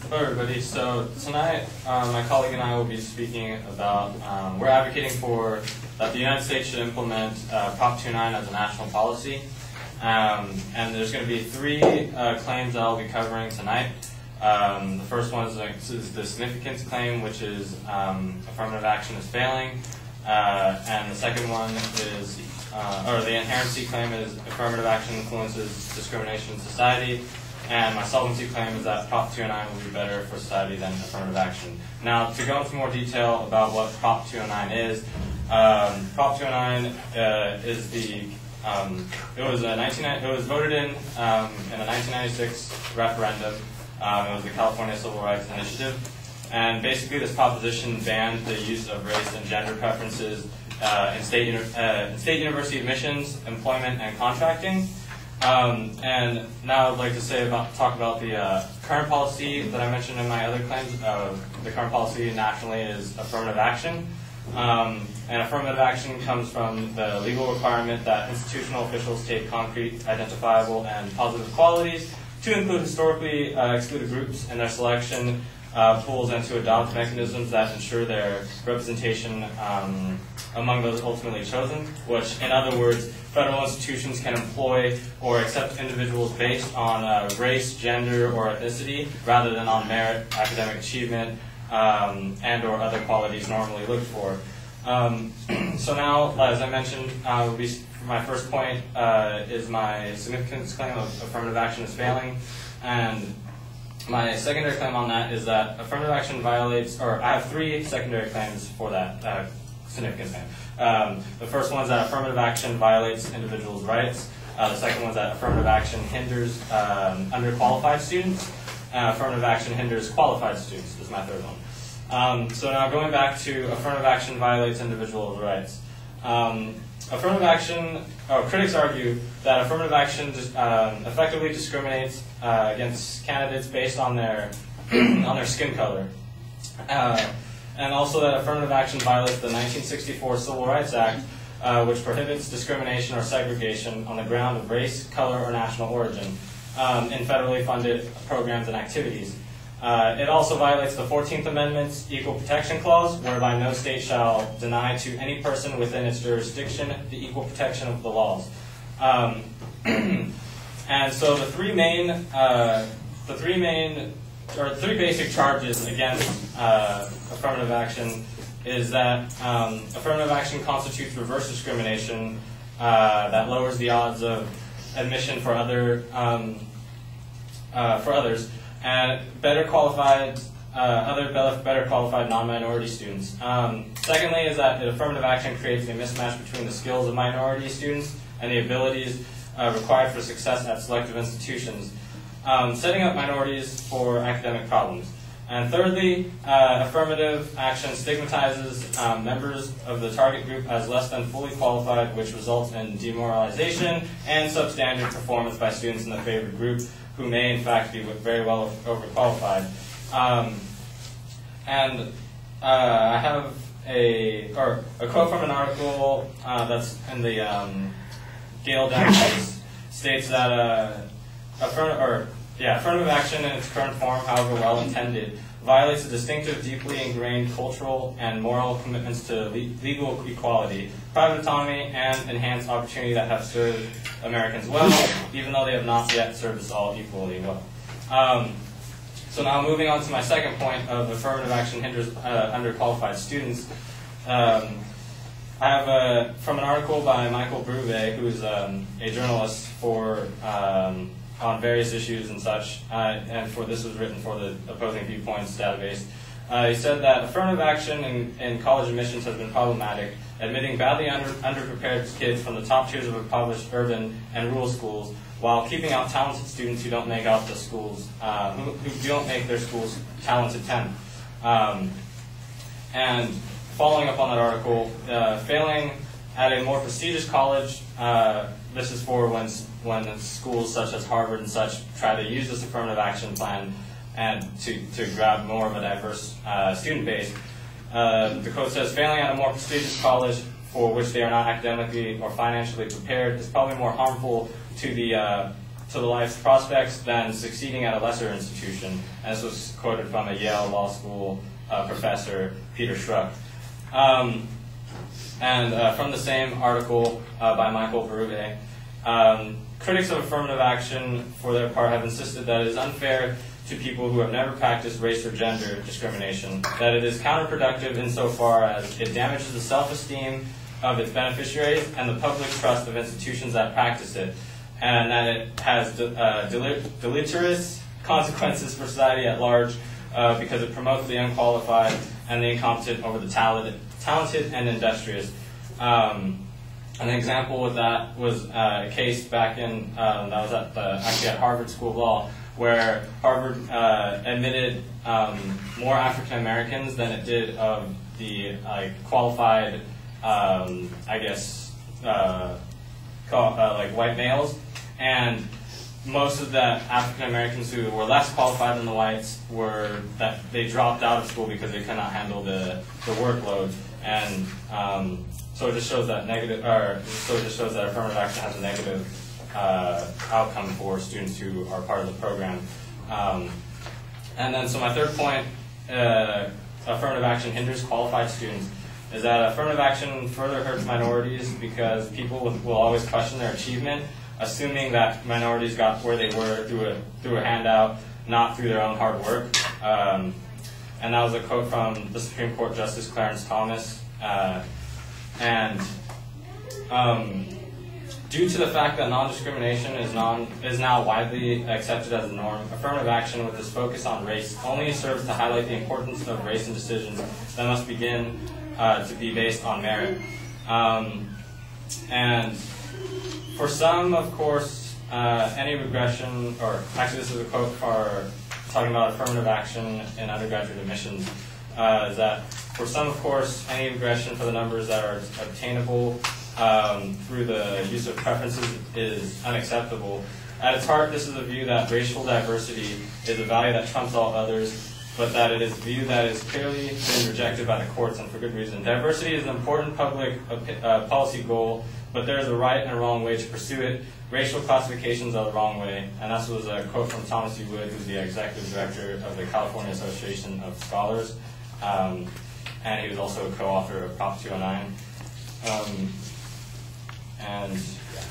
Hello everybody. So tonight my colleague and I will be speaking about, we're advocating for that the United States should implement Prop 29 as a national policy. And there's going to be three claims that I'll be covering tonight. The first one is the significance claim, which is affirmative action is failing. And the second one is, or the inherency claim is affirmative action influences discrimination in society. And my solvency claim is that Prop 209 will be better for society than affirmative action. Now, to go into more detail about what Prop 209 is, Prop 209 is the it was voted in a 1996 referendum. It was the California Civil Rights Initiative, and basically this proposition banned the use of race and gender preferences in state university admissions, employment, and contracting. And now I'd like to talk about the current policy that I mentioned in my other claims. The current policy nationally is affirmative action. And affirmative action comes from the legal requirement that institutional officials take concrete, identifiable, and positive qualities to include historically excluded groups in their selection pools and to adopt mechanisms that ensure their representation among those ultimately chosen, which, in other words, federal institutions can employ or accept individuals based on race, gender, or ethnicity rather than on merit, academic achievement, and or other qualities normally looked for. So now, as I mentioned, my first point is my significance claim of affirmative action is failing, and my secondary claim on that is that affirmative action violates, or I have three secondary claims for that significance claim. The first one is that affirmative action violates individuals' rights. The second one is that affirmative action hinders underqualified students. Affirmative action hinders qualified students is my third one. So now going back to affirmative action violates individuals' rights. Affirmative action, critics argue that affirmative action effectively discriminates against candidates based on their on their skin color, and also that affirmative action violates the 1964 Civil Rights Act, which prohibits discrimination or segregation on the ground of race, color, or national origin in federally funded programs and activities. It also violates the 14th Amendment's Equal Protection Clause, whereby no state shall deny to any person within its jurisdiction the equal protection of the laws. And so the three basic charges against affirmative action is that affirmative action constitutes reverse discrimination that lowers the odds of admission for others, and better qualified non-minority students. Secondly is that affirmative action creates a mismatch between the skills of minority students and the abilities required for success at selective institutions, setting up minorities for academic problems. And thirdly, affirmative action stigmatizes members of the target group as less than fully qualified, which results in demoralization and substandard performance by students in the favored group, who may in fact be very well overqualified. I have a quote from an article that's in the Gale case, states that affirmative action in its current form, however well intended, violates the distinctive, deeply ingrained cultural and moral commitments to legal equality, private autonomy, and enhanced opportunity that have served Americans well, even though they have not yet served us all equally well. So now moving on to my second point of affirmative action hinders underqualified students. I have from an article by Michael Bruve, who's a journalist on various issues and such, and this was written for the Opposing Viewpoints database. He said that affirmative action in college admissions has been problematic, admitting badly underprepared kids from the top tiers of impoverished urban and rural schools, while keeping out talented students who don't make out the schools, who don't make their schools talented 10. And following up on that article, failing at a more prestigious college, this is for when schools such as Harvard and such try to use this affirmative action plan and to grab more of a diverse student base. The quote says, failing at a more prestigious college for which they are not academically or financially prepared is probably more harmful to to the life's prospects than succeeding at a lesser institution. And this was quoted from a Yale Law School professor, Peter Schruck. From the same article by Michael Berube, critics of affirmative action, for their part, have insisted that it is unfair to people who have never practiced race or gender discrimination, that it is counterproductive insofar as it damages the self-esteem of its beneficiaries and the public trust of institutions that practice it, and that it has deleterious consequences for society at large because it promotes the unqualified and the incompetent over the talented and industrious. An example of that was a case back in, that was actually at Harvard School of Law, where Harvard admitted more African Americans than it did of the qualified, like white males, and most of the African Americans who were less qualified than the whites were that they dropped out of school because they could not handle the workload, and so it just shows that affirmative action has a negative outcome for students who are part of the program. And then, so my third point, affirmative action hinders qualified students, is that affirmative action further hurts minorities because people will always question their achievement, assuming that minorities got where they were through a handout, not through their own hard work. And that was a quote from the Supreme Court Justice Clarence Thomas. Due to the fact that non-discrimination is now widely accepted as a norm, affirmative action with its focus on race only serves to highlight the importance of race in decisions that must begin to be based on merit. And for some, of course, any regression, or actually this is a quote for talking about affirmative action in undergraduate admissions, is that for some, of course, any regression for the numbers that are obtainable through the use of preferences is unacceptable. At its heart, this is a view that racial diversity is a value that trumps all others, but that it is a view that is clearly been rejected by the courts, and for good reason. Diversity is an important public policy goal, but there is a right and a wrong way to pursue it. Racial classifications are the wrong way, and this was a quote from Thomas E. Wood, who's the executive director of the California Association of Scholars, and he was also a co-author of Prop 209. And yeah.